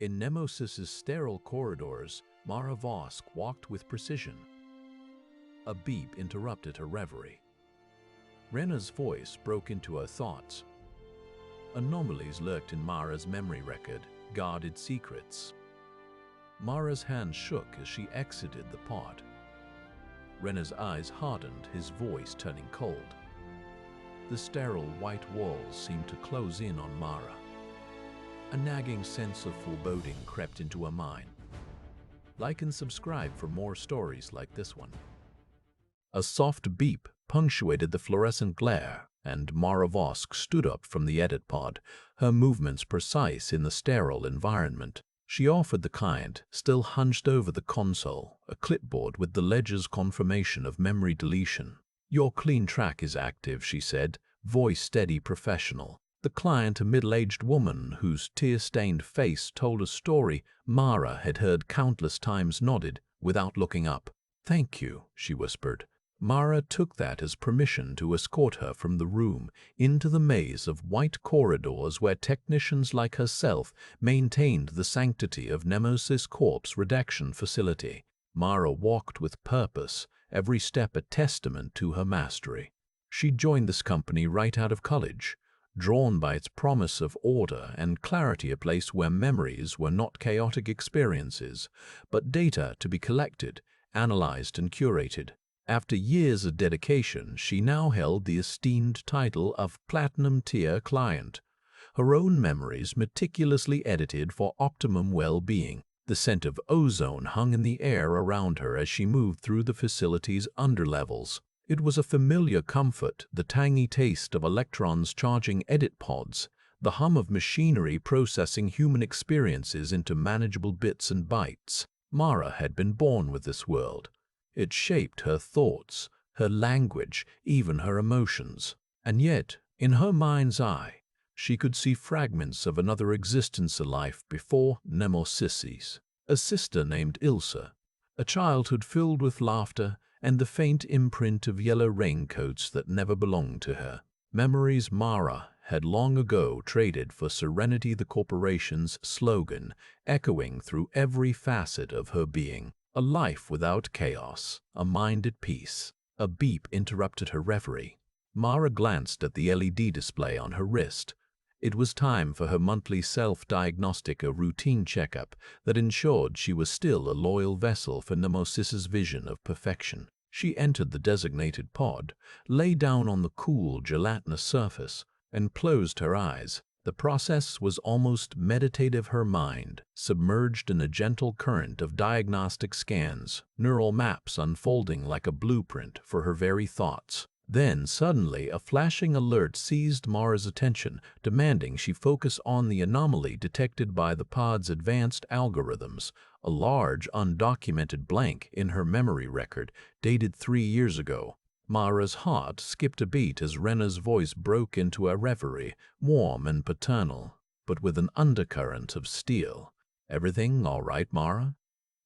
In MnemoSys's sterile corridors, Mara Vosk walked with precision. A beep interrupted her reverie. Rena's voice broke into her thoughts. Anomalies lurked in Mara's memory record, guarded secrets. Mara's hand shook as she exited the pod. Rena's eyes hardened, his voice turning cold. The sterile white walls seemed to close in on Mara. A nagging sense of foreboding crept into her mind. Like and subscribe for more stories like this one. A soft beep punctuated the fluorescent glare, and Mara Vosk stood up from the edit pod, her movements precise in the sterile environment. She offered the client, still hunched over the console, a clipboard with the ledger's confirmation of memory deletion. "Your clean track is active," she said, voice steady, professional. The client, a middle-aged woman whose tear-stained face told a story Mara had heard countless times, nodded without looking up. "Thank you," she whispered. Mara took that as permission to escort her from the room into the maze of white corridors where technicians like herself maintained the sanctity of MnemoSys Corp's redaction facility. Mara walked with purpose, every step a testament to her mastery. She joined this company right out of college, drawn by its promise of order and clarity, a place where memories were not chaotic experiences, but data to be collected, analyzed, and curated. After years of dedication, she now held the esteemed title of Platinum-tier client, her own memories meticulously edited for optimum well-being. The scent of ozone hung in the air around her as she moved through the facility's underlevels. It was a familiar comfort, the tangy taste of electrons charging edit pods, the hum of machinery processing human experiences into manageable bits and bytes. Mara had been born with this world. It shaped her thoughts, her language, even her emotions. And yet, in her mind's eye, she could see fragments of another existence, a life before MnemoSys's. A sister named Ilsa, a childhood filled with laughter and the faint imprint of yellow raincoats that never belonged to her. Memories Mara had long ago traded for serenity, the corporation's slogan echoing through every facet of her being. A life without chaos, a mind at peace. A beep interrupted her reverie. Mara glanced at the LED display on her wrist. It was time for her monthly self-diagnostic, a routine checkup that ensured she was still a loyal vessel for MnemoSys's vision of perfection. She entered the designated pod, lay down on the cool, gelatinous surface, and closed her eyes. The process was almost meditative, her mind submerged in a gentle current of diagnostic scans, neural maps unfolding like a blueprint for her very thoughts. Then, suddenly, a flashing alert seized Mara's attention, demanding she focus on the anomaly detected by the pod's advanced algorithms, a large, undocumented blank in her memory record, dated 3 years ago. Mara's heart skipped a beat as Rena's voice broke into a reverie, warm and paternal, but with an undercurrent of steel. "Everything all right, Mara?"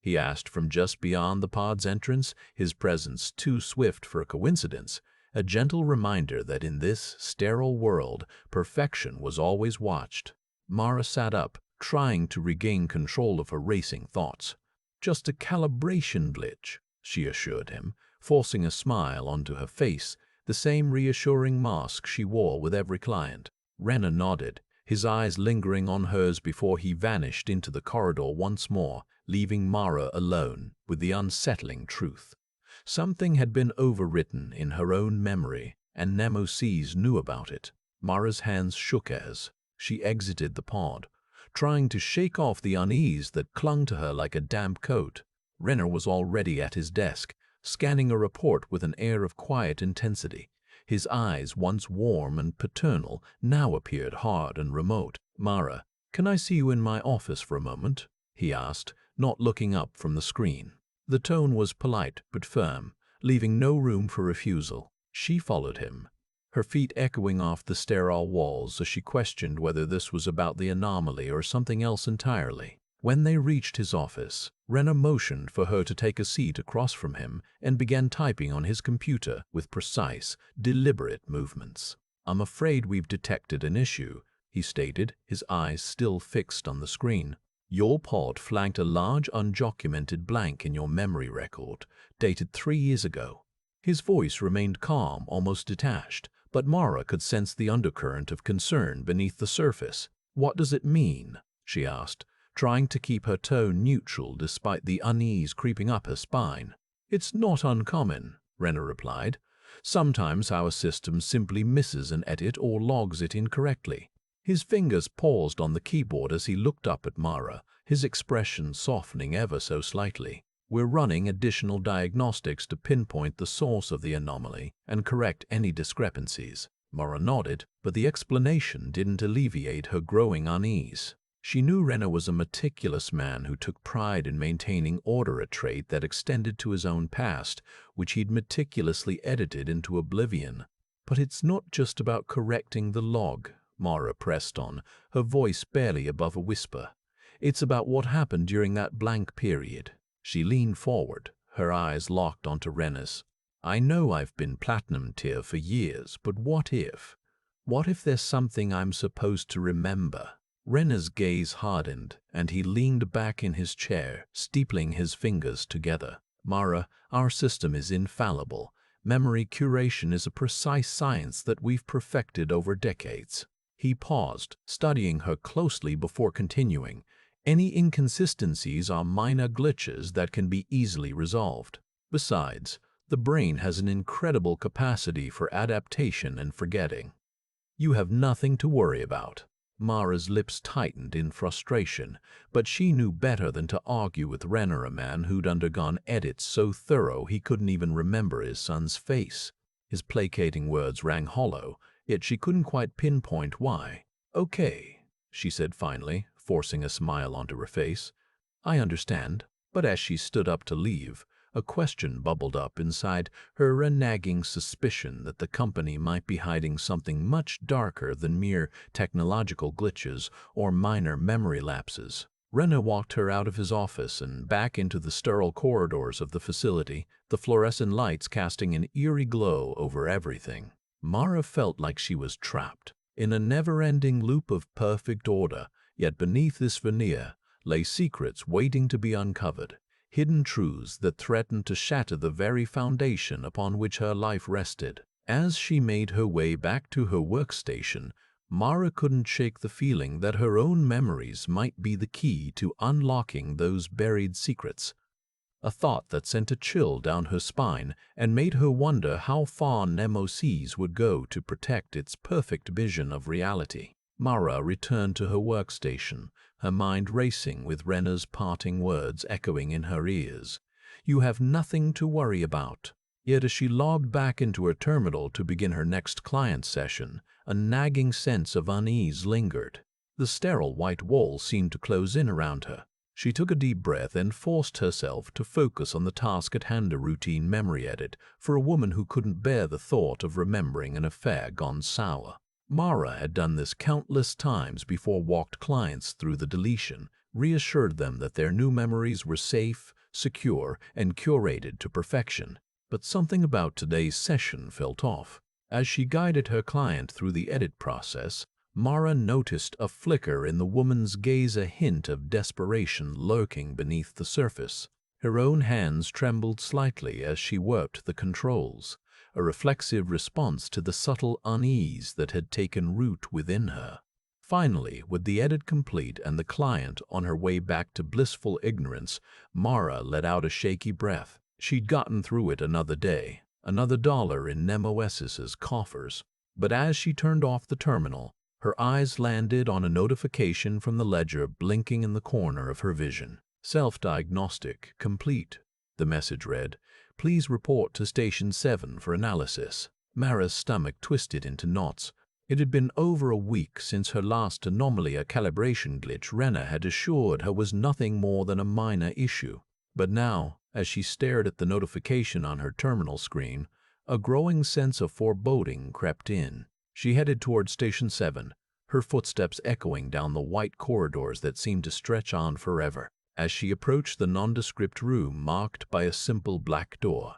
he asked from just beyond the pod's entrance, his presence too swift for a coincidence, a gentle reminder that in this sterile world, perfection was always watched. Mara sat up, trying to regain control of her racing thoughts. "Just a calibration glitch," she assured him, forcing a smile onto her face, the same reassuring mask she wore with every client. Rena nodded, his eyes lingering on hers before he vanished into the corridor once more, leaving Mara alone with the unsettling truth. Something had been overwritten in her own memory, and MnemoSys knew about it. Mara's hands shook as she exited the pod, trying to shake off the unease that clung to her like a damp coat. Renner was already at his desk, scanning a report with an air of quiet intensity. His eyes, once warm and paternal, now appeared hard and remote. "Mara, can I see you in my office for a moment?" he asked, not looking up from the screen. The tone was polite but firm, leaving no room for refusal. She followed him, her feet echoing off the sterile walls as she questioned whether this was about the anomaly or something else entirely. When they reached his office, Renner motioned for her to take a seat across from him and began typing on his computer with precise, deliberate movements. "I'm afraid we've detected an issue," he stated, his eyes still fixed on the screen. Your pod flagged a large undocumented blank in your memory record, dated 3 years ago. His voice remained calm, almost detached, but Mara could sense the undercurrent of concern beneath the surface. "What does it mean?" she asked, trying to keep her tone neutral despite the unease creeping up her spine. "It's not uncommon," Renner replied. "Sometimes our system simply misses an edit or logs it incorrectly." His fingers paused on the keyboard as he looked up at Mara, his expression softening ever so slightly. "We're running additional diagnostics to pinpoint the source of the anomaly and correct any discrepancies." Mara nodded, but the explanation didn't alleviate her growing unease. She knew Renner was a meticulous man who took pride in maintaining order, a trait that extended to his own past, which he'd meticulously edited into oblivion. "But it's not just about correcting the log," Mara pressed on, her voice barely above a whisper. "It's about what happened during that blank period." She leaned forward, her eyes locked onto Renner's. "I know I've been platinum tier for years, but what if? What if there's something I'm supposed to remember?" Renner's gaze hardened, and he leaned back in his chair, steepling his fingers together. "Mara, our system is infallible. Memory curation is a precise science that we've perfected over decades." He paused, studying her closely before continuing. "Any inconsistencies are minor glitches that can be easily resolved. Besides, the brain has an incredible capacity for adaptation and forgetting. You have nothing to worry about." Mara's lips tightened in frustration, but she knew better than to argue with Renner, a man who'd undergone edits so thorough he couldn't even remember his son's face. His placating words rang hollow, yet she couldn't quite pinpoint why. "Okay," she said finally, forcing a smile onto her face. "I understand." But as she stood up to leave, a question bubbled up inside her, a nagging suspicion that the company might be hiding something much darker than mere technological glitches or minor memory lapses. Renner walked her out of his office and back into the sterile corridors of the facility, the fluorescent lights casting an eerie glow over everything. Mara felt like she was trapped in a never-ending loop of perfect order, yet beneath this veneer lay secrets waiting to be uncovered, hidden truths that threatened to shatter the very foundation upon which her life rested. As she made her way back to her workstation, Mara couldn't shake the feeling that her own memories might be the key to unlocking those buried secrets. A thought that sent a chill down her spine and made her wonder how far MnemoSys would go to protect its perfect vision of reality. Mara returned to her workstation, her mind racing with Renner's parting words echoing in her ears. "You have nothing to worry about." Yet as she logged back into her terminal to begin her next client session, a nagging sense of unease lingered. The sterile white wall seemed to close in around her. She took a deep breath and forced herself to focus on the task at hand, a routine memory edit for a woman who couldn't bear the thought of remembering an affair gone sour. Mara had done this countless times before, walked clients through the deletion, reassured them that their new memories were safe, secure, and curated to perfection. But something about today's session felt off. As she guided her client through the edit process, Mara noticed a flicker in the woman's gaze, a hint of desperation lurking beneath the surface. Her own hands trembled slightly as she worked the controls, a reflexive response to the subtle unease that had taken root within her. Finally, with the edit complete and the client on her way back to blissful ignorance, Mara let out a shaky breath. She'd gotten through it another day, another dollar in MnemoSys's coffers. But as she turned off the terminal, her eyes landed on a notification from the ledger blinking in the corner of her vision. "Self-diagnostic complete," the message read. "Please report to Station 7 for analysis." Mara's stomach twisted into knots. It had been over a week since her last anomaly, a calibration glitch Renner had assured her was nothing more than a minor issue. But now, as she stared at the notification on her terminal screen, a growing sense of foreboding crept in. She headed toward Station 7, her footsteps echoing down the white corridors that seemed to stretch on forever. As she approached the nondescript room marked by a simple black door,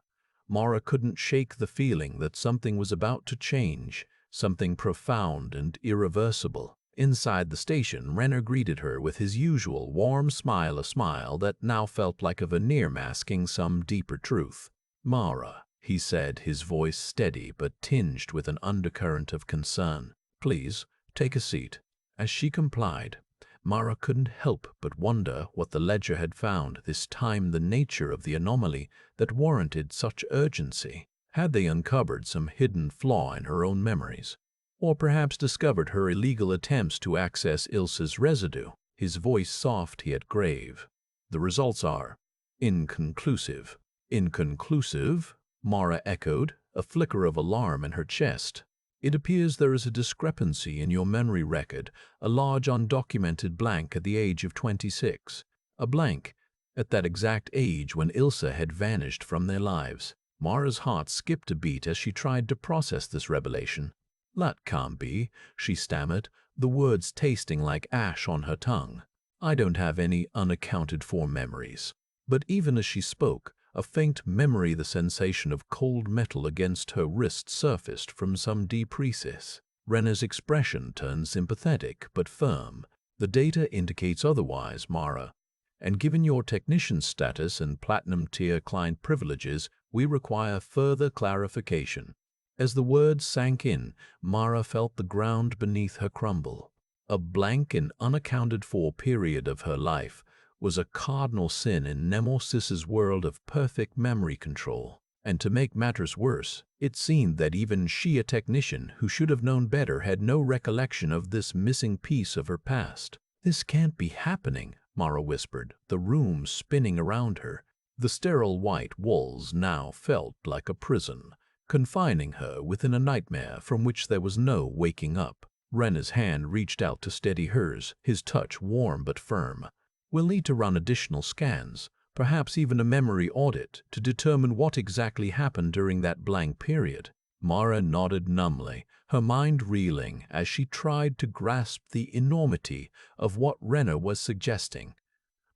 Mara couldn't shake the feeling that something was about to change, something profound and irreversible. Inside the station, Renner greeted her with his usual warm smile, a smile that now felt like a veneer masking some deeper truth. "Mara," he said, his voice steady but tinged with an undercurrent of concern. "Please, take a seat." As she complied, Mara couldn't help but wonder what the ledger had found, this time the nature of the anomaly that warranted such urgency. Had they uncovered some hidden flaw in her own memories? Or perhaps discovered her illegal attempts to access Ilsa's residue? His voice soft yet grave. "The results are inconclusive." "Inconclusive?" Mara echoed, a flicker of alarm in her chest. "It appears there is a discrepancy in your memory record, a large undocumented blank at the age of 26. A blank at that exact age when Ilsa had vanished from their lives." Mara's heart skipped a beat as she tried to process this revelation. "That can't be," she stammered, the words tasting like ash on her tongue. "I don't have any unaccounted-for memories." But even as she spoke, a faint memory, the sensation of cold metal against her wrist, surfaced from some deep recess. Renner's expression turned sympathetic but firm. "The data indicates otherwise, Mara. And given your technician status and platinum-tier client privileges, we require further clarification." As the words sank in, Mara felt the ground beneath her crumble. A blank and unaccounted-for period of her life was a cardinal sin in MnemoSys's world of perfect memory control. And to make matters worse, it seemed that even she, a technician who should have known better, had no recollection of this missing piece of her past. "This can't be happening," Mara whispered, the room spinning around her. The sterile white walls now felt like a prison, confining her within a nightmare from which there was no waking up. Renner's hand reached out to steady hers, his touch warm but firm. "We'll need to run additional scans, perhaps even a memory audit, to determine what exactly happened during that blank period." Mara nodded numbly, her mind reeling as she tried to grasp the enormity of what Renner was suggesting.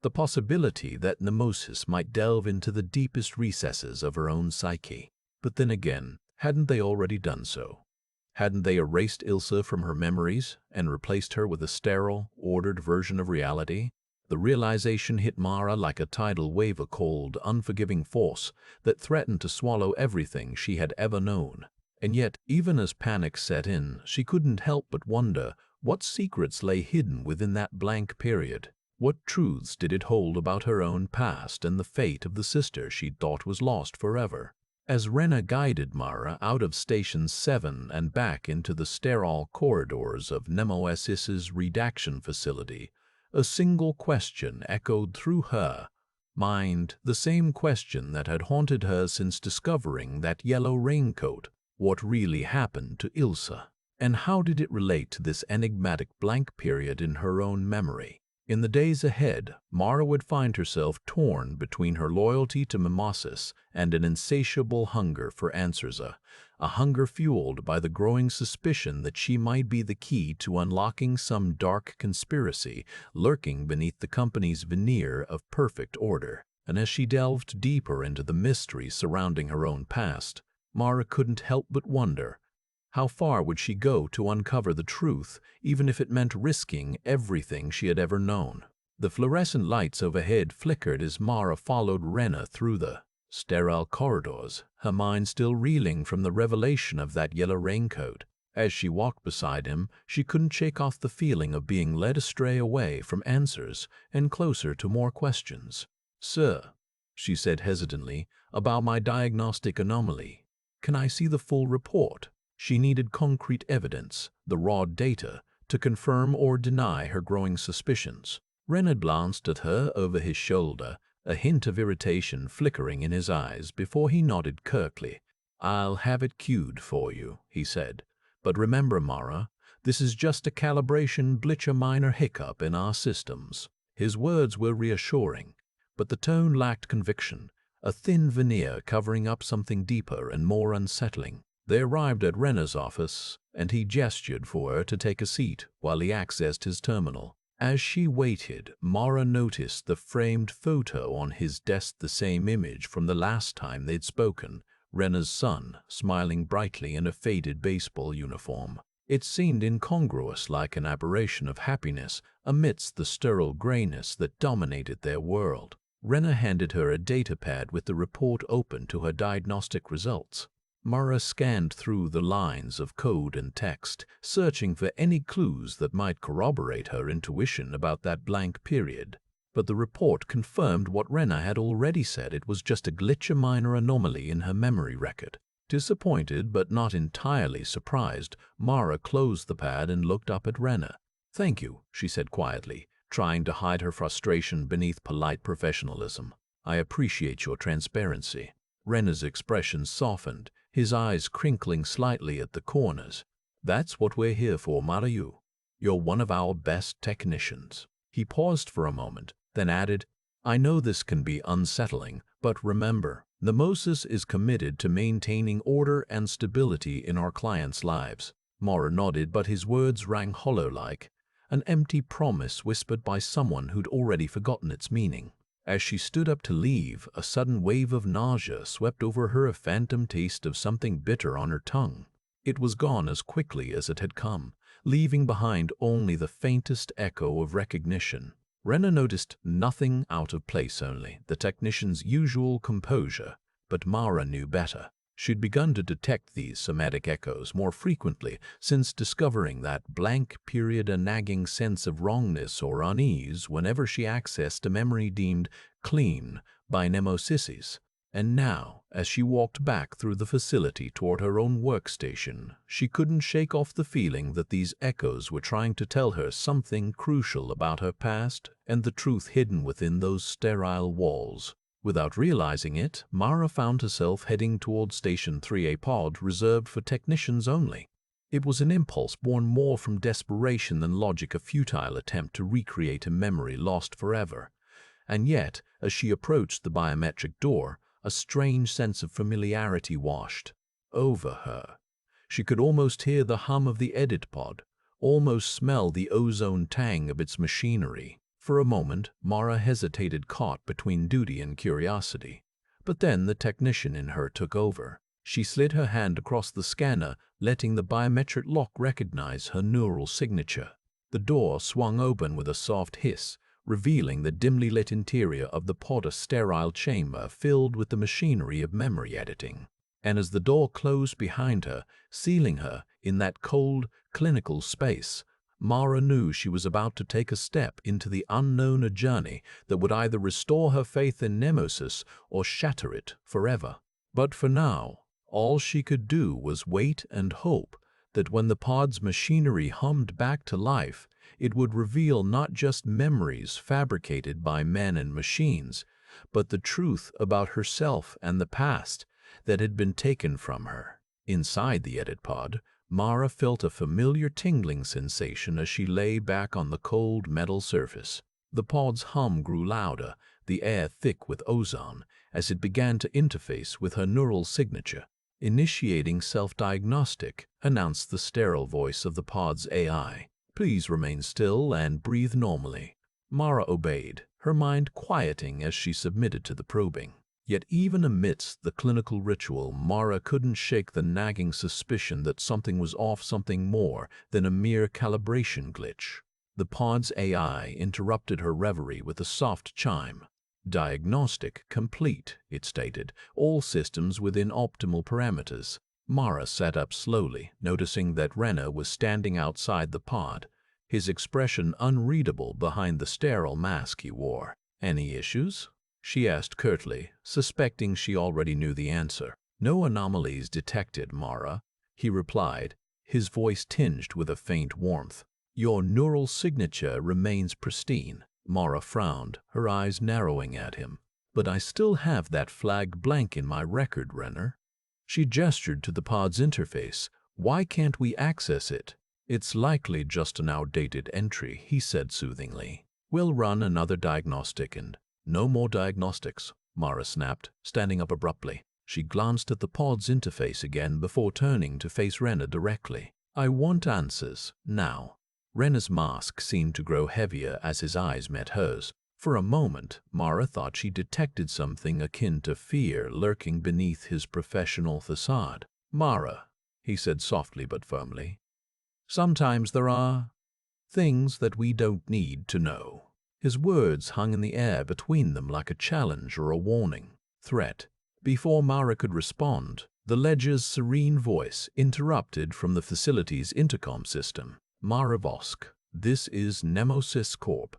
The possibility that MnemoSys might delve into the deepest recesses of her own psyche. But then again, hadn't they already done so? Hadn't they erased Ilsa from her memories and replaced her with a sterile, ordered version of reality? The realization hit Mara like a tidal wave, a cold, unforgiving force that threatened to swallow everything she had ever known. And yet, even as panic set in, she couldn't help but wonder what secrets lay hidden within that blank period. What truths did it hold about her own past and the fate of the sister she'd thought was lost forever? As Renner guided Mara out of Station 7 and back into the sterile corridors of MnemoSys's redaction facility, a single question echoed through her mind, the same question that had haunted her since discovering that yellow raincoat. What really happened to Ilsa? And how did it relate to this enigmatic blank period in her own memory? In the days ahead, Mara would find herself torn between her loyalty to MnemoSys and an insatiable hunger for answers, a hunger fueled by the growing suspicion that she might be the key to unlocking some dark conspiracy lurking beneath the company's veneer of perfect order. And as she delved deeper into the mystery surrounding her own past, Mara couldn't help but wonder, how far would she go to uncover the truth, even if it meant risking everything she had ever known? The fluorescent lights overhead flickered as Mara followed Renner through the sterile corridors, her mind still reeling from the revelation of that yellow raincoat. As she walked beside him, she couldn't shake off the feeling of being led astray, away from answers and closer to more questions. "Sir," she said hesitantly, "about my diagnostic anomaly, can I see the full report?" She needed concrete evidence, the raw data, to confirm or deny her growing suspicions. Renner glanced at her over his shoulder, a hint of irritation flickering in his eyes before he nodded curtly. "I'll have it queued for you," he said. "But remember, Mara, this is just a calibration glitch, a minor hiccup in our systems." His words were reassuring, but the tone lacked conviction, a thin veneer covering up something deeper and more unsettling. They arrived at Renner's office, and he gestured for her to take a seat while he accessed his terminal. As she waited, Mara noticed the framed photo on his desk, the same image from the last time they'd spoken, Renner's son, smiling brightly in a faded baseball uniform. It seemed incongruous, like an aberration of happiness amidst the sterile grayness that dominated their world. Rena handed her a datapad with the report open to her diagnostic results. Mara scanned through the lines of code and text, searching for any clues that might corroborate her intuition about that blank period. But the report confirmed what Rena had already said. It was just a glitch, a minor anomaly in her memory record. Disappointed but not entirely surprised, Mara closed the pad and looked up at Rena. "Thank you," she said quietly, trying to hide her frustration beneath polite professionalism. "I appreciate your transparency." Rena's expression softened, his eyes crinkling slightly at the corners. "That's what we're here for, Mara. You're one of our best technicians." He paused for a moment, then added, "I know this can be unsettling, but remember, MnemoSys is committed to maintaining order and stability in our clients' lives." Mara nodded, but his words rang hollow, like an empty promise whispered by someone who'd already forgotten its meaning. As she stood up to leave, a sudden wave of nausea swept over her, a phantom taste of something bitter on her tongue. It was gone as quickly as it had come, leaving behind only the faintest echo of recognition. Rena noticed nothing out of place, only the technician's usual composure, but Mara knew better. She'd begun to detect these somatic echoes more frequently since discovering that blank period, a nagging sense of wrongness or unease whenever she accessed a memory deemed clean by MnemoSys. And now, as she walked back through the facility toward her own workstation, she couldn't shake off the feeling that these echoes were trying to tell her something crucial about her past and the truth hidden within those sterile walls. Without realizing it, Mara found herself heading toward Station 3, a pod reserved for technicians only. It was an impulse born more from desperation than logic, a futile attempt to recreate a memory lost forever. And yet, as she approached the biometric door, a strange sense of familiarity washed over her. She could almost hear the hum of the edit pod, almost smell the ozone tang of its machinery. For a moment, Mara hesitated, caught between duty and curiosity. But then the technician in her took over. She slid her hand across the scanner, letting the biometric lock recognize her neural signature. The door swung open with a soft hiss, revealing the dimly lit interior of the pod, a sterile chamber filled with the machinery of memory editing. And as the door closed behind her, sealing her in that cold, clinical space, Mara knew she was about to take a step into the unknown, a journey that would either restore her faith in MnemoSys or shatter it forever. But for now, all she could do was wait and hope that when the pod's machinery hummed back to life, it would reveal not just memories fabricated by men and machines, but the truth about herself and the past that had been taken from her. Inside the edit pod, Mara felt a familiar tingling sensation as she lay back on the cold metal surface. The pod's hum grew louder, the air thick with ozone, as it began to interface with her neural signature. "Initiating self-diagnostic," announced the sterile voice of the pod's AI. "Please remain still and breathe normally." Mara obeyed, her mind quieting as she submitted to the probing. Yet even amidst the clinical ritual, Mara couldn't shake the nagging suspicion that something was off, something more than a mere calibration glitch. The pod's AI interrupted her reverie with a soft chime. "Diagnostic complete," it stated, "all systems within optimal parameters." Mara sat up slowly, noticing that Rena was standing outside the pod, his expression unreadable behind the sterile mask he wore. "Any issues?" she asked curtly, suspecting she already knew the answer. "No anomalies detected, Mara," he replied, his voice tinged with a faint warmth. "Your neural signature remains pristine." Mara frowned, her eyes narrowing at him. "But I still have that flag blank in my record, Renner." She gestured to the pod's interface. "Why can't we access it?" "It's likely just an outdated entry," he said soothingly. "We'll run another diagnostic and—" "No more diagnostics," Mara snapped, standing up abruptly. She glanced at the pod's interface again before turning to face Rena directly. "I want answers, now." Rena's mask seemed to grow heavier as his eyes met hers. For a moment, Mara thought she detected something akin to fear lurking beneath his professional facade. "Mara," he said softly but firmly, Sometimes there are things that we don't need to know." His words hung in the air between them like a challenge or a warning. Threat. Before Mara could respond, the ledger's serene voice interrupted from the facility's intercom system. "Mara Vosk, this is MnemoSys Corp.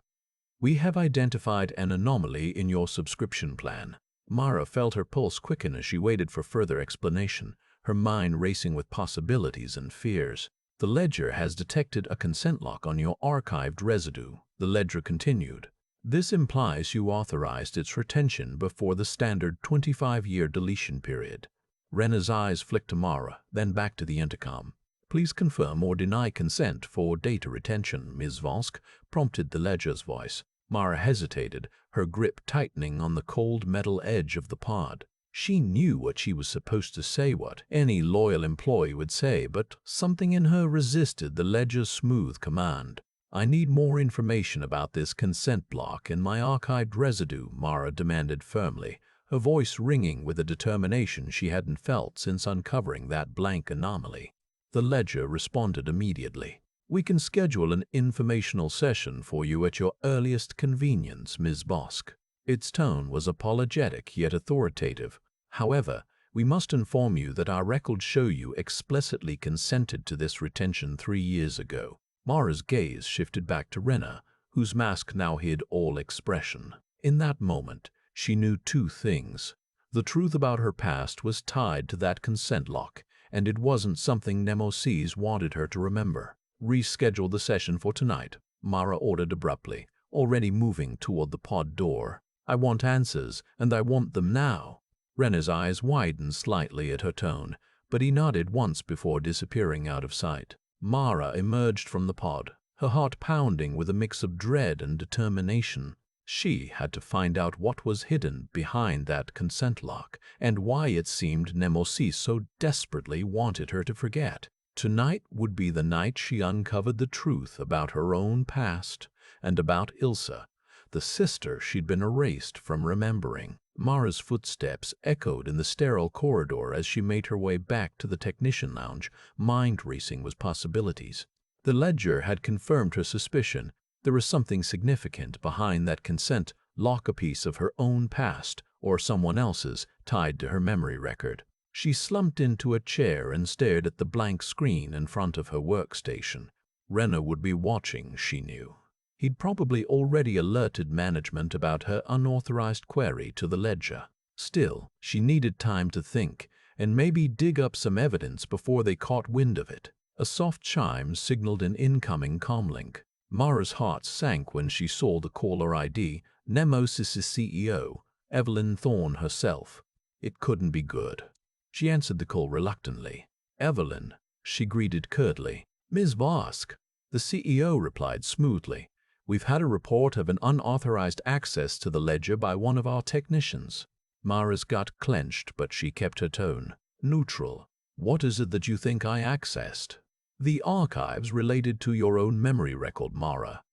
We have identified an anomaly in your subscription plan." Mara felt her pulse quicken as she waited for further explanation, her mind racing with possibilities and fears. "The ledger has detected a consent lock on your archived residue," the ledger continued. "This implies you authorized its retention before the standard 25-year deletion period." Rena's eyes flicked to Mara, then back to the intercom. "Please confirm or deny consent for data retention, Ms. Vosk," prompted the ledger's voice. Mara hesitated, her grip tightening on the cold metal edge of the pod. She knew what she was supposed to say, what any loyal employee would say, but something in her resisted the ledger's smooth command. "I need more information about this consent block in my archived residue," Mara demanded firmly, her voice ringing with a determination she hadn't felt since uncovering that blank anomaly. The ledger responded immediately. "We can schedule an informational session for you at your earliest convenience, Ms. Vosk." Its tone was apologetic yet authoritative. "However, we must inform you that our records show you explicitly consented to this retention 3 years ago." Mara's gaze shifted back to Rena, whose mask now hid all expression. In that moment, she knew 2 things. The truth about her past was tied to that consent lock, and it wasn't something MnemoSys wanted her to remember. "Reschedule the session for tonight," Mara ordered abruptly, already moving toward the pod door. "I want answers, and I want them now." Rena's eyes widened slightly at her tone, but he nodded once before disappearing out of sight. Mara emerged from the pod, her heart pounding with a mix of dread and determination. She had to find out what was hidden behind that consent lock, and why it seemed MnemoSys so desperately wanted her to forget. Tonight would be the night she uncovered the truth about her own past and about Ilsa, the sister she'd been erased from remembering. Mara's footsteps echoed in the sterile corridor as she made her way back to the technician lounge, mind racing with possibilities. The ledger had confirmed her suspicion. There was something significant behind that consent lock, a piece of her own past or someone else's tied to her memory record. She slumped into a chair and stared at the blank screen in front of her workstation. Rena would be watching, she knew. He'd probably already alerted management about her unauthorized query to the ledger. Still, she needed time to think and maybe dig up some evidence before they caught wind of it. A soft chime signaled an incoming comlink. Mara's heart sank when she saw the caller ID, MnemoSys' CEO, Evelyn Thorne herself. It couldn't be good. She answered the call reluctantly. "Evelyn," she greeted curtly. "Ms. Vosk," the CEO replied smoothly. "We've had a report of an unauthorized access to the ledger by one of our technicians." Mara's gut clenched, but she kept her tone neutral. "What is it that you think I accessed?" "The archives related to your own memory record, Mara."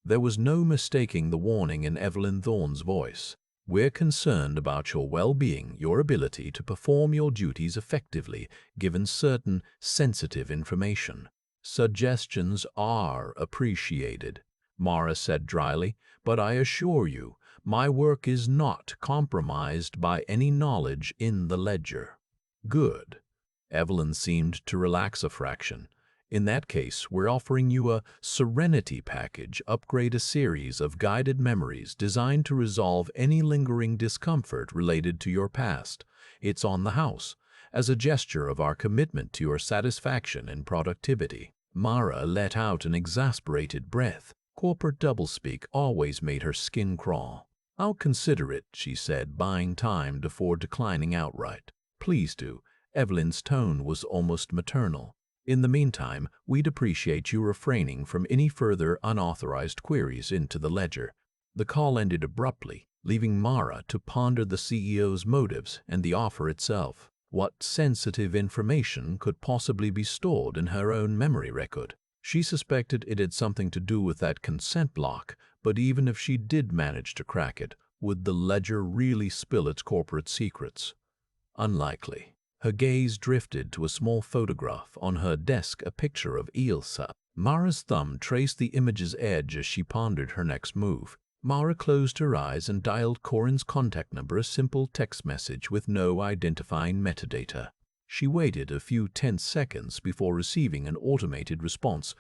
There was no mistaking the warning in Evelyn Thorne's voice. "We're concerned about your well-being, your ability to perform your duties effectively given certain sensitive information. Suggestions are appreciated," Mara said dryly, "but I assure you, my work is not compromised by any knowledge in the ledger." "Good." Evelyn seemed to relax a fraction. "In that case, we're offering you a Serenity package, upgrade a series of guided memories designed to resolve any lingering discomfort related to your past. It's on the house, as a gesture of our commitment to your satisfaction and productivity." Mara let out an exasperated breath. Corporate doublespeak always made her skin crawl. "I'll consider it," she said, buying time before declining outright. "Please do." Evelyn's tone was almost maternal. "In the meantime, we'd appreciate you refraining from any further unauthorized queries into the ledger." The call ended abruptly, leaving Mara to ponder the CEO's motives and the offer itself. What sensitive information could possibly be stored in her own memory record? She suspected it had something to do with that consent block, but even if she did manage to crack it, would the ledger really spill its corporate secrets? Unlikely. Her gaze drifted to a small photograph on her desk, a picture of Ilsa. Mara's thumb traced the image's edge as she pondered her next move. Mara closed her eyes and dialed Corin's contact number, a simple text message with no identifying metadata. She waited a few tense seconds before receiving an automated response.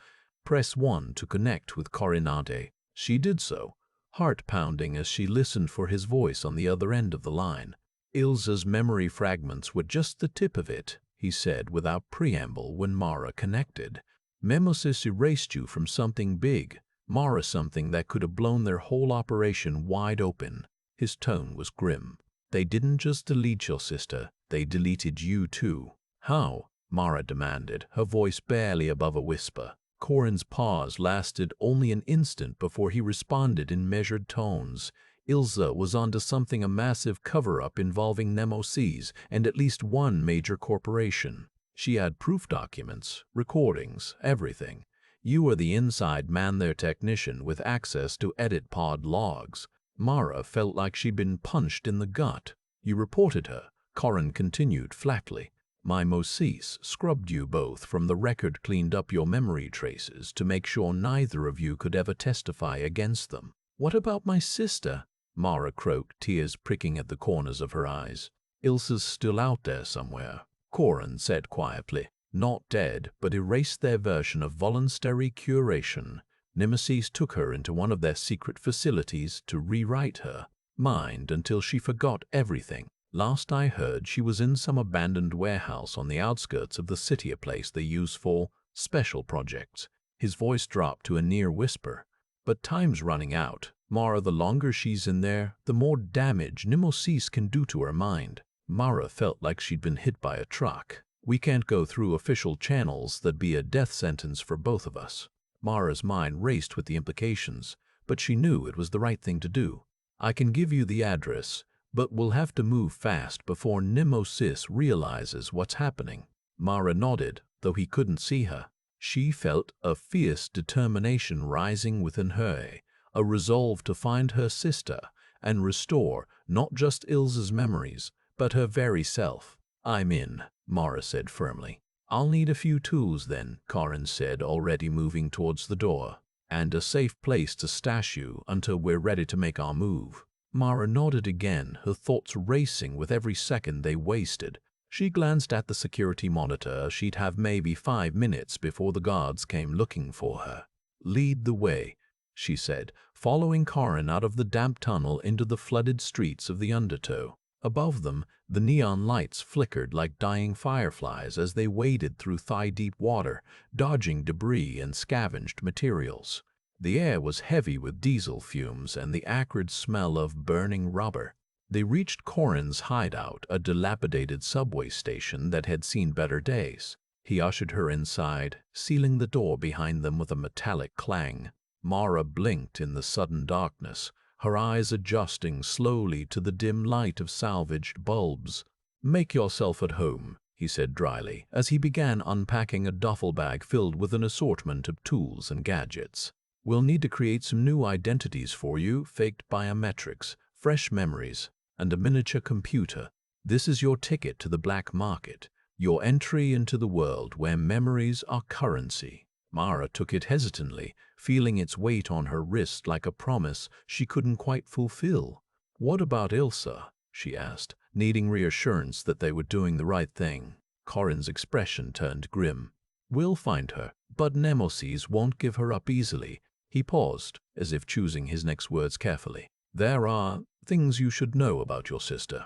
"Press 1 to connect with Corinade." She did so, heart pounding as she listened for his voice on the other end of the line. "Ilsa's memory fragments were just the tip of it," he said without preamble when Mara connected. "MnemoSys erased you from something big, Mara, something that could have blown their whole operation wide open." His tone was grim. "They didn't just delete your sister, they deleted you too." "How?" Mara demanded, her voice barely above a whisper. Corin's pause lasted only an instant before he responded in measured tones. "Ilsa was onto something, a massive cover-up involving MnemoSys and at least one major corporation. She had proof documents, recordings, everything. You were the inside man, their technician with access to edit pod logs." Mara felt like she'd been punched in the gut. "You reported her," Corin continued flatly. "MnemoSys scrubbed you both from the record, cleaned up your memory traces to make sure neither of you could ever testify against them." "What about my sister?" Mara croaked, tears pricking at the corners of her eyes. "Ilsa's still out there somewhere," Corin said quietly. "Not dead, but erased their version of voluntary curation. MnemoSys took her into one of their secret facilities to rewrite her mind until she forgot everything. Last I heard, she was in some abandoned warehouse on the outskirts of the city, a place they use for special projects." His voice dropped to a near whisper. "But time's running out. Mara, the longer she's in there, the more damage MnemoSys can do to her mind." Mara felt like she'd been hit by a truck. "We can't go through official channels. That'd be a death sentence for both of us." Mara's mind raced with the implications, but she knew it was the right thing to do. "I can give you the address, but we'll have to move fast before MnemoSys realizes what's happening." Mara nodded, though he couldn't see her. She felt a fierce determination rising within her, a resolve to find her sister and restore not just Ilsa's memories, but her very self. "I'm in," Mara said firmly. "I'll need a few tools then," Corin said, already moving towards the door. "And a safe place to stash you until we're ready to make our move." Mara nodded again, her thoughts racing with every second they wasted. She glanced at the security monitor. She'd have maybe 5 minutes before the guards came looking for her. "Lead the way," she said, following Corin out of the damp tunnel into the flooded streets of the Undertow. Above them, the neon lights flickered like dying fireflies as they waded through thigh-deep water, dodging debris and scavenged materials. The air was heavy with diesel fumes and the acrid smell of burning rubber. They reached Corin's hideout, a dilapidated subway station that had seen better days. He ushered her inside, sealing the door behind them with a metallic clang. Mara blinked in the sudden darkness, her eyes adjusting slowly to the dim light of salvaged bulbs. "Make yourself at home," he said dryly, as he began unpacking a duffel bag filled with an assortment of tools and gadgets. "We'll need to create some new identities for you, faked biometrics, fresh memories, and a miniature computer. This is your ticket to the black market, your entry into the world where memories are currency." Mara took it hesitantly, feeling its weight on her wrist like a promise she couldn't quite fulfill. "What about Ilsa?" she asked, needing reassurance that they were doing the right thing. Corin's expression turned grim. "We'll find her, but MnemoSys won't give her up easily." He paused, as if choosing his next words carefully. "There are things you should know about your sister.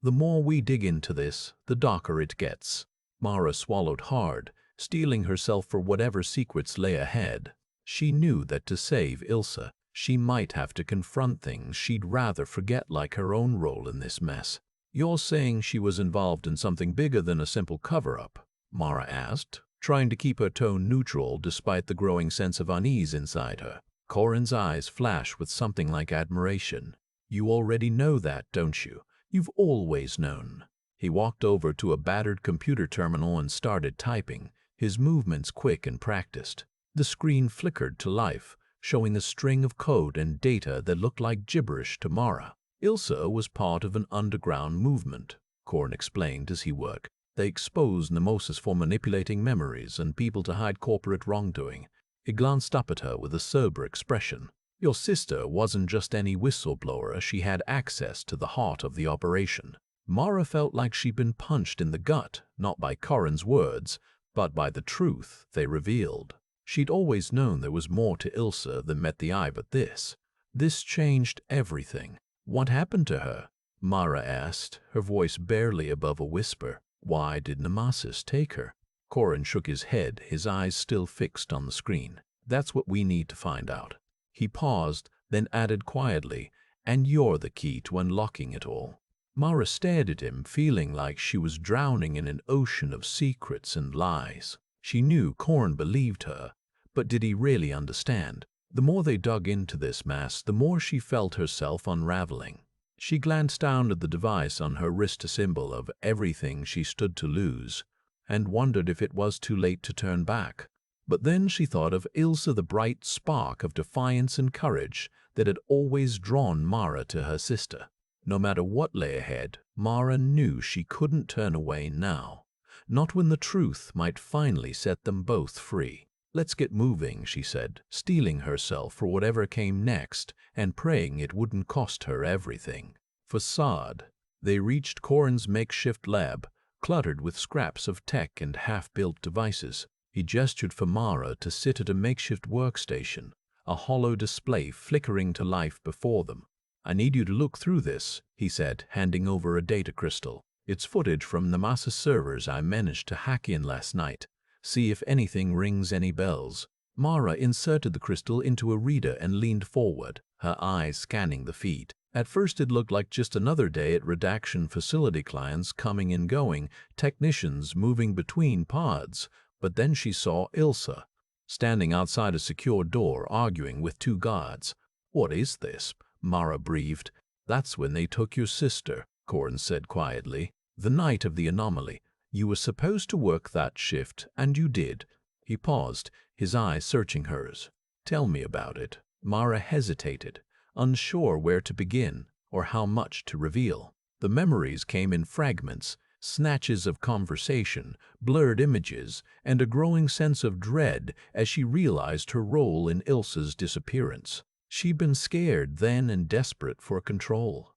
The more we dig into this, the darker it gets." Mara swallowed hard, steeling herself for whatever secrets lay ahead. She knew that to save Ilsa, she might have to confront things she'd rather forget, like her own role in this mess. "You're saying she was involved in something bigger than a simple cover-up?" Mara asked, trying to keep her tone neutral despite the growing sense of unease inside her. Corin's eyes flashed with something like admiration. "You already know that, don't you? You've always known." He walked over to a battered computer terminal and started typing, his movements quick and practiced. The screen flickered to life, showing a string of code and data that looked like gibberish to Mara. "Ilsa was part of an underground movement," Corin explained as he worked. they exposed MnemoSys for manipulating memories and people to hide corporate wrongdoing. He glanced up at her with a sober expression. Your sister wasn't just any whistleblower, she had access to the heart of the operation. Mara felt like she'd been punched in the gut, not by Corin's words, but by the truth they revealed. She'd always known there was more to Ilsa than met the eye, but this changed everything. What happened to her? Mara asked, her voice barely above a whisper. Why did MnemoSys take her? Corin shook his head, his eyes still fixed on the screen. That's what we need to find out. He paused, then added quietly, and you're the key to unlocking it all. Mara stared at him, feeling like she was drowning in an ocean of secrets and lies. She knew Corin believed her, but did he really understand? The more they dug into this mess, the more she felt herself unraveling. She glanced down at the device on her wrist, a symbol of everything she stood to lose, and wondered if it was too late to turn back. But then she thought of Ilsa, the bright spark of defiance and courage that had always drawn Mara to her sister. No matter what lay ahead, Mara knew she couldn't turn away now, not when the truth might finally set them both free. Let's get moving, she said, steeling herself for whatever came next and praying it wouldn't cost her everything. Facade. They reached Corin's makeshift lab, cluttered with scraps of tech and half-built devices. He gestured for Mara to sit at a makeshift workstation, a hollow display flickering to life before them. I need you to look through this, he said, handing over a data crystal. It's footage from MnemoSys servers I managed to hack in last night. See if anything rings any bells. Mara inserted the crystal into a reader and leaned forward, her eyes scanning the feed. At first it looked like just another day at redaction facility, clients coming and going, technicians moving between pods. But then she saw Ilsa, standing outside a secure door, arguing with two guards. What is this? Mara breathed. That's when they took your sister, Corin said quietly. The night of the anomaly. You were supposed to work that shift, and you did. He paused, his eyes searching hers. Tell me about it. Mara hesitated, unsure where to begin or how much to reveal. The memories came in fragments, snatches of conversation, blurred images, and a growing sense of dread as she realized her role in Ilsa's disappearance. She'd been scared then and desperate for control.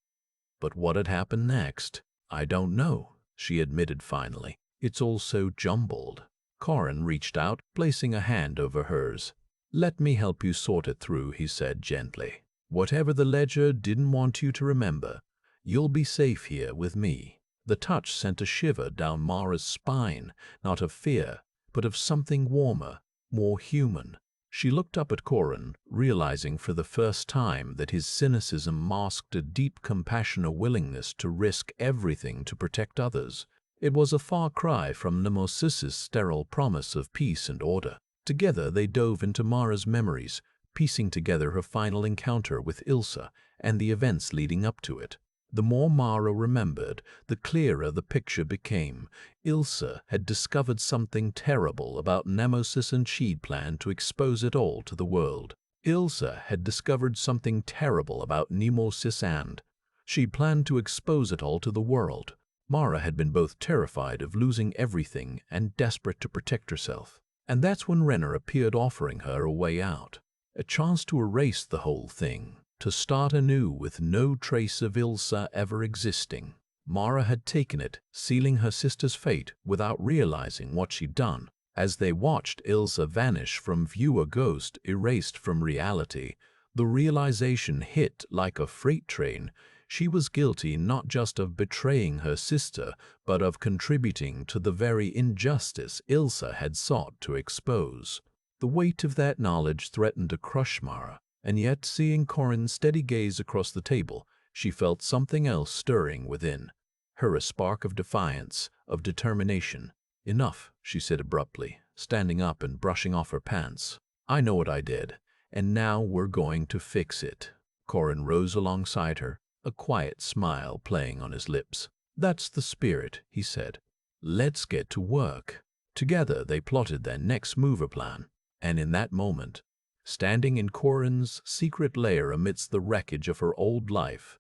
But what had happened next? I don't know, she admitted finally. It's all so jumbled. Corin reached out, placing a hand over hers. Let me help you sort it through, he said gently. Whatever the ledger didn't want you to remember, you'll be safe here with me. The touch sent a shiver down Mara's spine, not of fear, but of something warmer, more human. She looked up at Corin, realizing for the first time that his cynicism masked a deep compassion, a willingness to risk everything to protect others. It was a far cry from MnemoSys' sterile promise of peace and order. Together they dove into Mara's memories, piecing together her final encounter with Ilsa and the events leading up to it. The more Mara remembered, the clearer the picture became. Ilsa had discovered something terrible about MnemoSys and she'd planned to expose it all to the world. Ilsa had discovered something terrible about MnemoSys and she'd planned to expose it all to the world. Mara had been both terrified of losing everything and desperate to protect herself. And that's when Renner appeared, offering her a way out, a chance to erase the whole thing, to start anew with no trace of Ilsa ever existing. Mara had taken it, sealing her sister's fate without realizing what she'd done. As they watched Ilsa vanish from view, a ghost erased from reality, the realization hit like a freight train. She was guilty not just of betraying her sister, but of contributing to the very injustice Ilsa had sought to expose. The weight of that knowledge threatened to crush Mara. And yet, seeing Corin's steady gaze across the table, she felt something else stirring within her, a spark of defiance, of determination. Enough, she said abruptly, standing up and brushing off her pants. I know what I did, and now we're going to fix it. Corin rose alongside her, a quiet smile playing on his lips. That's the spirit, he said. Let's get to work. Together they plotted their next mover plan, and in that moment, standing in Corin's secret lair amidst the wreckage of her old life,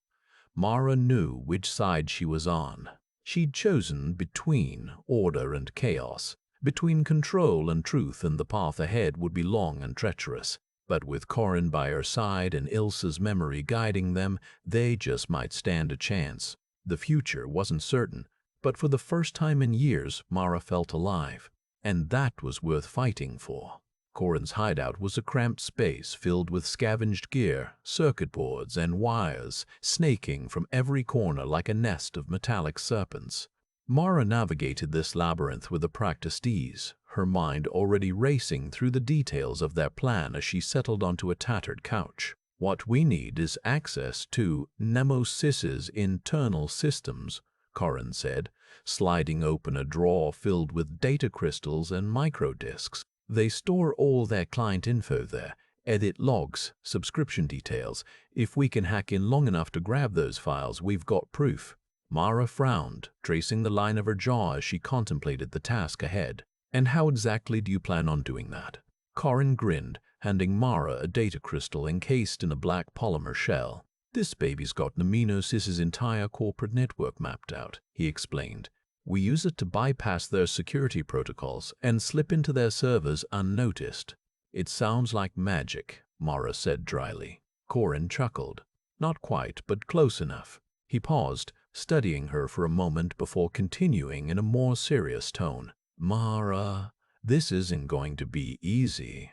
Mara knew which side she was on. She'd chosen between order and chaos, between control and truth, and the path ahead would be long and treacherous. But with Corin by her side and Ilsa's memory guiding them, they just might stand a chance. The future wasn't certain, but for the first time in years, Mara felt alive. And that was worth fighting for. Corin's hideout was a cramped space filled with scavenged gear, circuit boards, and wires, snaking from every corner like a nest of metallic serpents. Mara navigated this labyrinth with a practiced ease, her mind already racing through the details of their plan as she settled onto a tattered couch. "What we need is access to MnemoSys's internal systems," Corin said, sliding open a drawer filled with data crystals and microdisks. "They store all their client info there, edit logs, subscription details. If we can hack in long enough to grab those files, we've got proof." Mara frowned, tracing the line of her jaw as she contemplated the task ahead. "And how exactly do you plan on doing that?" Corin grinned, handing Mara a data crystal encased in a black polymer shell. "This baby's got MnemoSys's entire corporate network mapped out," he explained. "We use it to bypass their security protocols and slip into their servers unnoticed." "It sounds like magic," Mara said dryly. Corin chuckled. "Not quite, but close enough." He paused, studying her for a moment before continuing in a more serious tone. "Mara, this isn't going to be easy.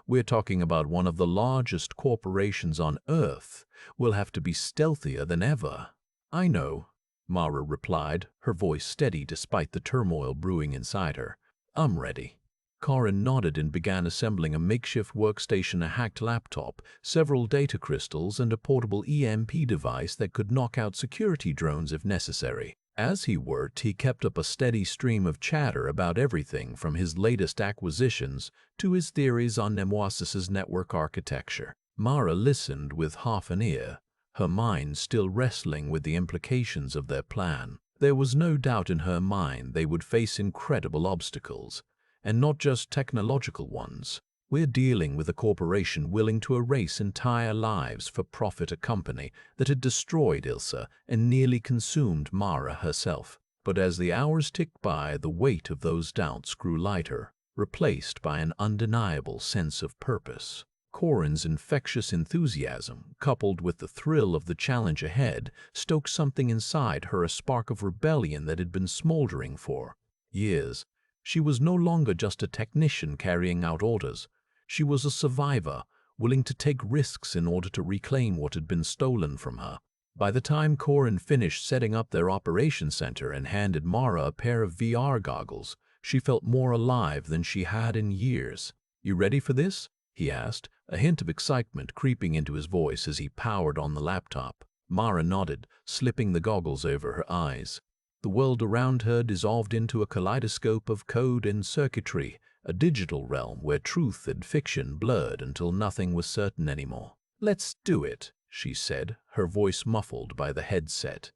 We're talking about one of the largest corporations on Earth. We'll have to be stealthier than ever." "I know," Mara replied, her voice steady despite the turmoil brewing inside her. "I'm ready." Corin nodded and began assembling a makeshift workstation, a hacked laptop, several data crystals, and a portable EMP device that could knock out security drones if necessary. As he worked, he kept up a steady stream of chatter about everything from his latest acquisitions to his theories on MnemoSys's network architecture. Mara listened with half an ear, her mind still wrestling with the implications of their plan. There was no doubt in her mind they would face incredible obstacles, and not just technological ones. "We're dealing with a corporation willing to erase entire lives for profit, a company that had destroyed Ilsa and nearly consumed Mara herself." But as the hours ticked by, the weight of those doubts grew lighter, replaced by an undeniable sense of purpose. Corin's infectious enthusiasm, coupled with the thrill of the challenge ahead, stoked something inside her, a spark of rebellion that had been smoldering for years. She was no longer just a technician carrying out orders. She was a survivor, willing to take risks in order to reclaim what had been stolen from her. By the time Corin finished setting up their operations center and handed Mara a pair of VR goggles, she felt more alive than she had in years. "You ready for this?" he asked, a hint of excitement creeping into his voice as he powered on the laptop. Mara nodded, slipping the goggles over her eyes. The world around her dissolved into a kaleidoscope of code and circuitry, a digital realm where truth and fiction blurred until nothing was certain anymore. "Let's do it," she said, her voice muffled by the headset.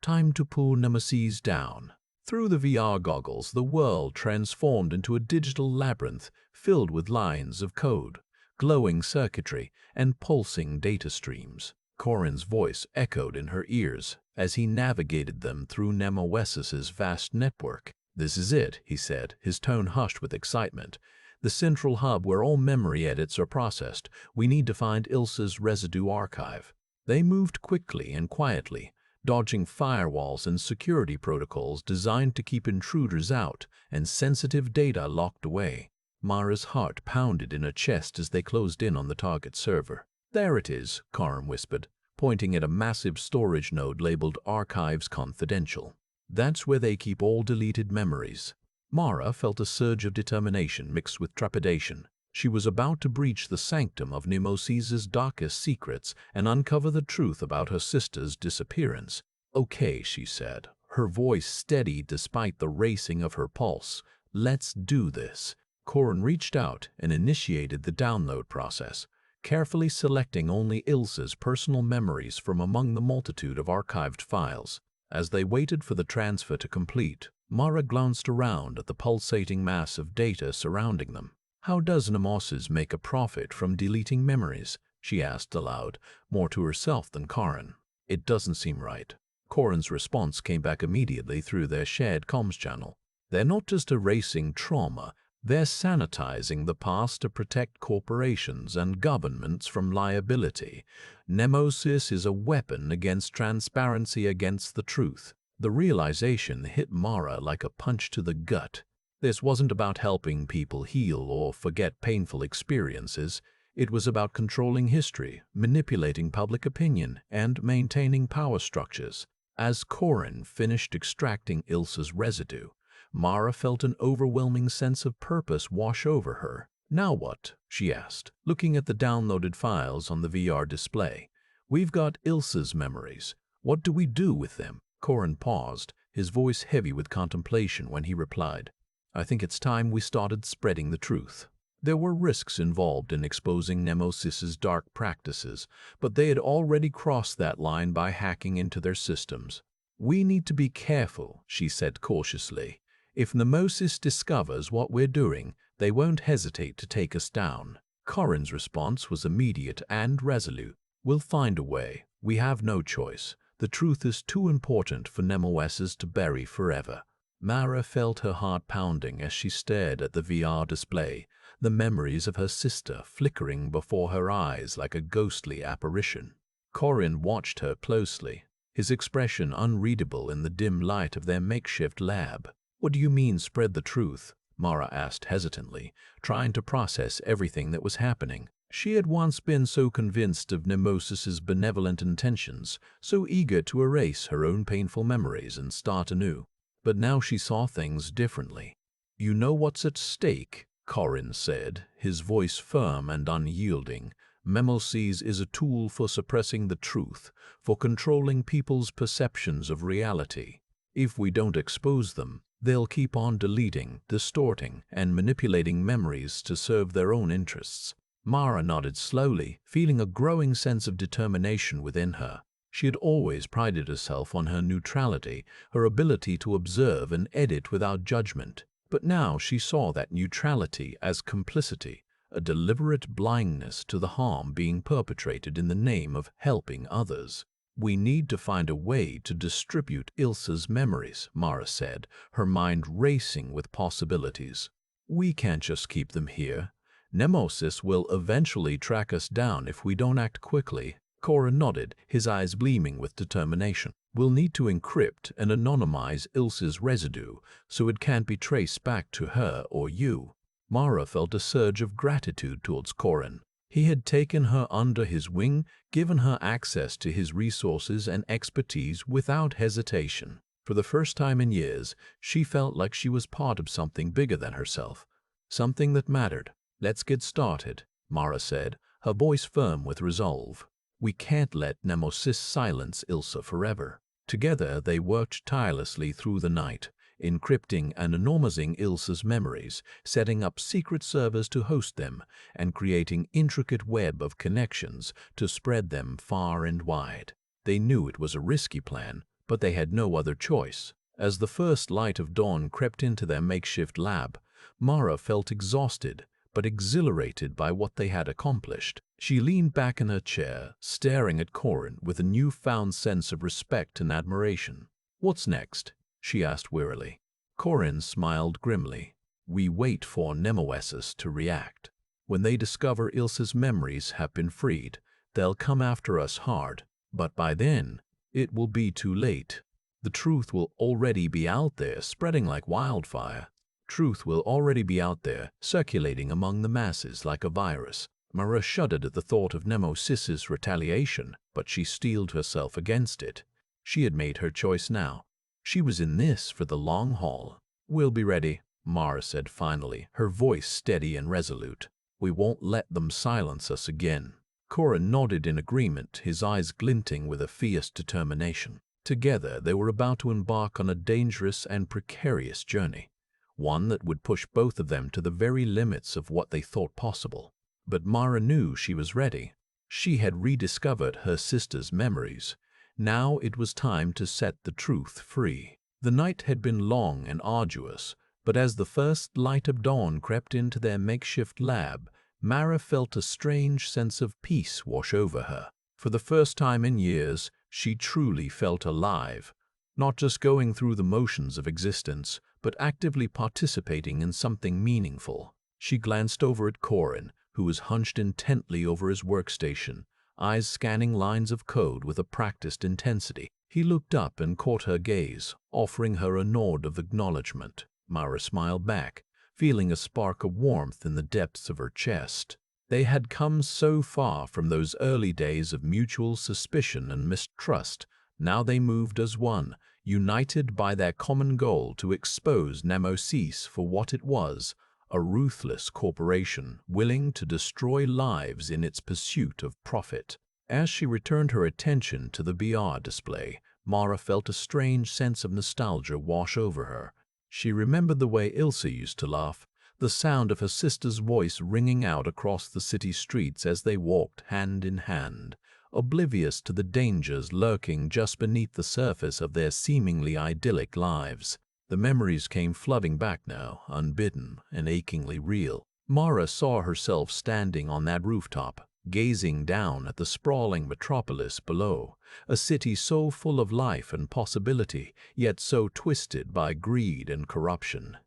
"Time to pull MnemoSys down." Through the VR goggles, the world transformed into a digital labyrinth filled with lines of code, glowing circuitry, and pulsing data streams. Corin's voice echoed in her ears as he navigated them through MnemoSys's vast network. "This is it," he said, his tone hushed with excitement. "The central hub where all memory edits are processed. We need to find Ilsa's residue archive." They moved quickly and quietly, dodging firewalls and security protocols designed to keep intruders out and sensitive data locked away. Mara's heart pounded in her chest as they closed in on the target server. "There it is," Corin whispered, pointing at a massive storage node labeled Archives Confidential. "That's where they keep all deleted memories." Mara felt a surge of determination mixed with trepidation. She was about to breach the sanctum of MnemoSys's darkest secrets and uncover the truth about her sister's disappearance. "Okay," she said, her voice steady despite the racing of her pulse. "Let's do this." Corin reached out and initiated the download process, carefully selecting only Ilsa's personal memories from among the multitude of archived files. As they waited for the transfer to complete, Mara glanced around at the pulsating mass of data surrounding them. "How does MnemoSys make a profit from deleting memories?" she asked aloud, more to herself than Corin. "It doesn't seem right." Corin's response came back immediately through their shared comms channel. They're not just erasing trauma, they're sanitizing the past to protect corporations and governments from liability. MnemoSys is a weapon against transparency, against the truth. The realization hit Mara like a punch to the gut. This wasn't about helping people heal or forget painful experiences. It was about controlling history, manipulating public opinion, and maintaining power structures. As Corin finished extracting Ilsa's residue, Mara felt an overwhelming sense of purpose wash over her. "Now what?" she asked, looking at the downloaded files on the VR display. "We've got Ilsa's memories. What do we do with them?" Corin paused, his voice heavy with contemplation when he replied, "I think it's time we started spreading the truth." There were risks involved in exposing MnemoSys's dark practices, but they had already crossed that line by hacking into their systems. "We need to be careful," she said cautiously. "If MnemoSys discovers what we're doing, they won't hesitate to take us down." Corin's response was immediate and resolute. "We'll find a way. We have no choice. The truth is too important for MnemoSys to bury forever." Mara felt her heart pounding as she stared at the VR display, the memories of her sister flickering before her eyes like a ghostly apparition. Corin watched her closely, his expression unreadable in the dim light of their makeshift lab. "What do you mean, spread the truth?" Mara asked hesitantly, trying to process everything that was happening. She had once been so convinced of MnemoSys's benevolent intentions, so eager to erase her own painful memories and start anew. But now she saw things differently. "You know what's at stake," Corin said, his voice firm and unyielding. "MnemoSys is a tool for suppressing the truth, for controlling people's perceptions of reality. If we don't expose them, they'll keep on deleting, distorting, and manipulating memories to serve their own interests." Mara nodded slowly, feeling a growing sense of determination within her. She had always prided herself on her neutrality, her ability to observe and edit without judgment. But now she saw that neutrality as complicity, a deliberate blindness to the harm being perpetrated in the name of helping others. "We need to find a way to distribute Ilsa's memories," Mara said, her mind racing with possibilities. "We can't just keep them here. MnemoSys will eventually track us down if we don't act quickly." Corin nodded, his eyes gleaming with determination. "We'll need to encrypt and anonymize Ilsa's residue so it can't be traced back to her or you." Mara felt a surge of gratitude towards Corin. He had taken her under his wing, given her access to his resources and expertise without hesitation. For the first time in years, she felt like she was part of something bigger than herself, something that mattered. "Let's get started," Mara said, her voice firm with resolve. "We can't let MnemoSys silence Ilsa forever." Together they worked tirelessly through the night, encrypting and anonymizing Ilsa's memories, setting up secret servers to host them, and creating intricate web of connections to spread them far and wide. They knew it was a risky plan, but they had no other choice. As the first light of dawn crept into their makeshift lab, Mara felt exhausted, but exhilarated by what they had accomplished. She leaned back in her chair, staring at Corin with a newfound sense of respect and admiration. "What's next?" she asked wearily. Corin smiled grimly. "We wait for MnemoSys to react. When they discover Ilsa's memories have been freed, they'll come after us hard. But by then, it will be too late. The truth will already be out there, spreading like wildfire. Truth will already be out there, circulating among the masses like a virus." Mara shuddered at the thought of MnemoSys's retaliation, but she steeled herself against it. She had made her choice now. She was in this for the long haul. "We'll be ready," Mara said finally, her voice steady and resolute. "We won't let them silence us again." Corin nodded in agreement, his eyes glinting with a fierce determination. Together they were about to embark on a dangerous and precarious journey, one that would push both of them to the very limits of what they thought possible. But Mara knew she was ready. She had rediscovered her sister's memories. Now it was time to set the truth free. The night had been long and arduous, but as the first light of dawn crept into their makeshift lab, Mara felt a strange sense of peace wash over her. For the first time in years, She truly felt alive, not just going through the motions of existence, but actively participating in something meaningful. She glanced over at Corin, who was hunched intently over his workstation, eyes scanning lines of code with a practiced intensity. He looked up and caught her gaze, offering her a nod of acknowledgement. Mara smiled back, feeling a spark of warmth in the depths of her chest. They had come so far from those early days of mutual suspicion and mistrust. Now they moved as one, united by their common goal to expose MnemoSys for what it was, a ruthless corporation willing to destroy lives in its pursuit of profit. As she returned her attention to the BR display, Mara felt a strange sense of nostalgia wash over her. She remembered the way Ilse used to laugh, the sound of her sister's voice ringing out across the city streets as they walked hand in hand, oblivious to the dangers lurking just beneath the surface of their seemingly idyllic lives. The memories came flooding back now, unbidden and achingly real. Mara saw herself standing on that rooftop, gazing down at the sprawling metropolis below, a city so full of life and possibility, yet so twisted by greed and corruption.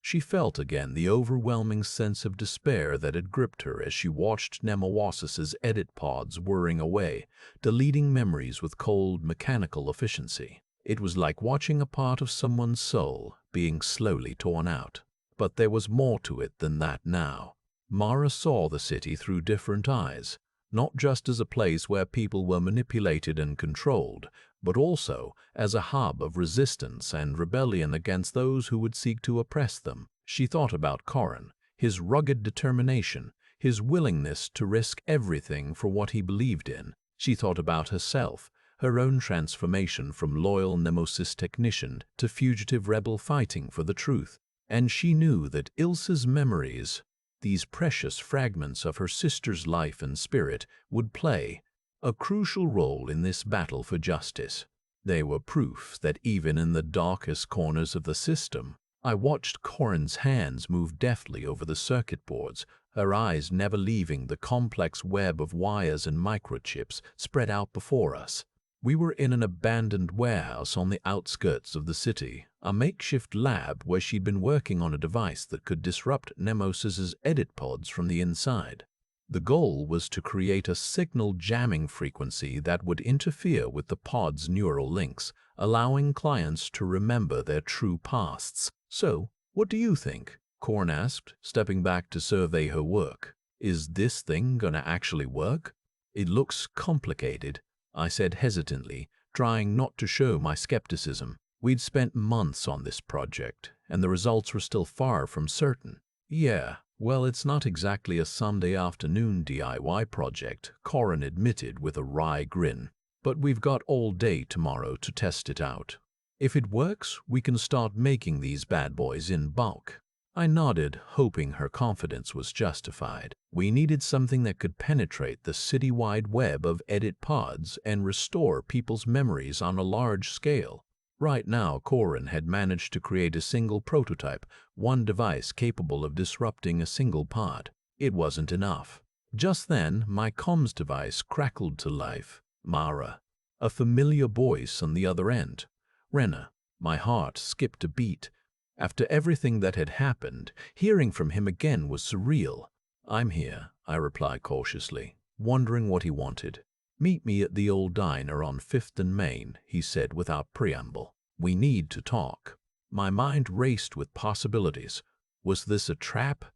She felt again the overwhelming sense of despair that had gripped her as she watched MnemoSys' edit pods whirring away, deleting memories with cold, mechanical efficiency. It was like watching a part of someone's soul being slowly torn out. But there was more to it than that now. Mara saw the city through different eyes, not just as a place where people were manipulated and controlled, but also as a hub of resistance and rebellion against those who would seek to oppress them. She thought about Corin, his rugged determination, his willingness to risk everything for what he believed in. She thought about herself, her own transformation from loyal MnemoSys technician to fugitive rebel fighting for the truth. And she knew that Ilse's memories, these precious fragments of her sister's life and spirit, would play a crucial role in this battle for justice. They were proof that even in the darkest corners of the system, I watched Corin's hands move deftly over the circuit boards, her eyes never leaving the complex web of wires and microchips spread out before us. We were in an abandoned warehouse on the outskirts of the city, a makeshift lab where she'd been working on a device that could disrupt MnemoSys' edit pods from the inside. The goal was to create a signal jamming frequency that would interfere with the pod's neural links, allowing clients to remember their true pasts. "So, what do you think?" Corin asked, stepping back to survey her work. "Is this thing gonna actually work?" "It looks complicated," I said hesitantly, trying not to show my skepticism. We'd spent months on this project, and the results were still far from certain. "Yeah, well, it's not exactly a Sunday afternoon DIY project," Corin admitted with a wry grin. "But we've got all day tomorrow to test it out. If it works, we can start making these bad boys in bulk." I nodded, hoping her confidence was justified. We needed something that could penetrate the city-wide web of edit pods and restore people's memories on a large scale. Right now, Corin had managed to create a single prototype, one device capable of disrupting a single pod. It wasn't enough. Just then, my comms device crackled to life. Mara. A familiar voice on the other end. Rena. My heart skipped a beat. After everything that had happened, hearing from him again was surreal. "I'm here," I replied cautiously, wondering what he wanted. "Meet me at the old diner on 5th and Main," he said without preamble. "We need to talk." My mind raced with possibilities. Was this a trap?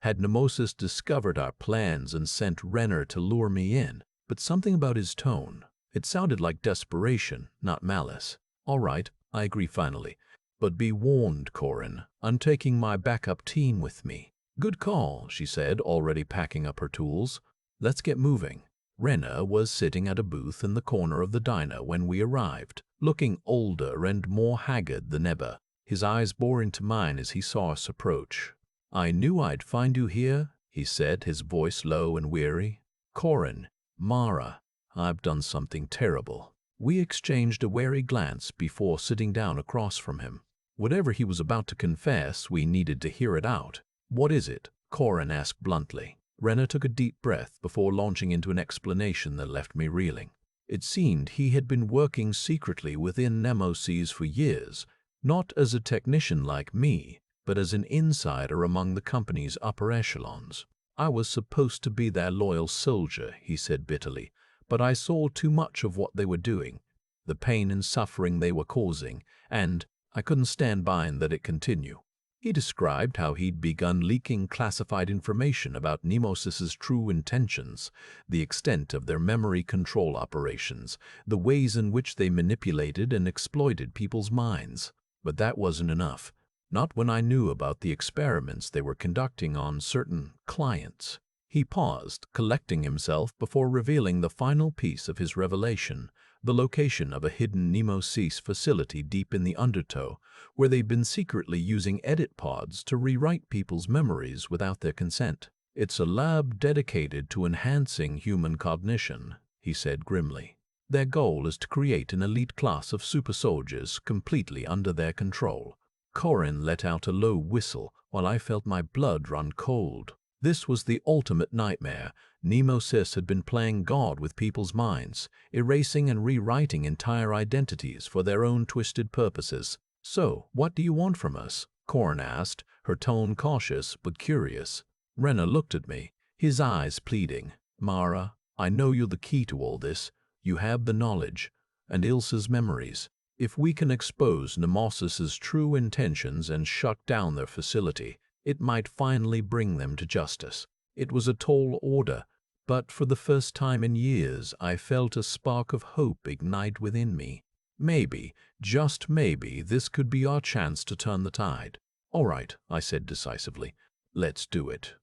Had MnemoSys discovered our plans and sent Renner to lure me in? But something about his tone. It sounded like desperation, not malice. "All right," I agree finally. "But be warned, Corin, I'm taking my backup team with me." "Good call," she said, already packing up her tools. "Let's get moving." Renner was sitting at a booth in the corner of the diner when we arrived, looking older and more haggard than ever. His eyes bore into mine as he saw us approach. "I knew I'd find you here," he said, his voice low and weary. "Corin, Mara, I've done something terrible." We exchanged a wary glance before sitting down across from him. Whatever he was about to confess, we needed to hear it out. "What is it?" Corin asked bluntly. Renner took a deep breath before launching into an explanation that left me reeling. It seemed he had been working secretly within MnemoSys for years, not as a technician like me, but as an insider among the company's upper echelons. "I was supposed to be their loyal soldier," he said bitterly, "but I saw too much of what they were doing, the pain and suffering they were causing, and I couldn't stand by and let it continue." He described how he'd begun leaking classified information about MnemoSys's true intentions, the extent of their memory control operations, the ways in which they manipulated and exploited people's minds. But that wasn't enough. Not when I knew about the experiments they were conducting on certain clients. He paused, collecting himself before revealing the final piece of his revelation, the location of a hidden MnemoSys facility deep in the undertow, where they'd been secretly using edit pods to rewrite people's memories without their consent. "It's a lab dedicated to enhancing human cognition," he said grimly. "Their goal is to create an elite class of super soldiers completely under their control." Corin let out a low whistle while I felt my blood run cold. This was the ultimate nightmare. MnemoSys had been playing God with people's minds, erasing and rewriting entire identities for their own twisted purposes. "So, what do you want from us?" Corin asked, her tone cautious but curious. Renner looked at me, his eyes pleading. "Mara, I know you're the key to all this. You have the knowledge, and Ilse's memories. If we can expose MnemoSys's true intentions and shut down their facility, it might finally bring them to justice." It was a tall order, but for the first time in years I felt a spark of hope ignite within me. Maybe, just maybe, this could be our chance to turn the tide. "All right," I said decisively. "Let's do it."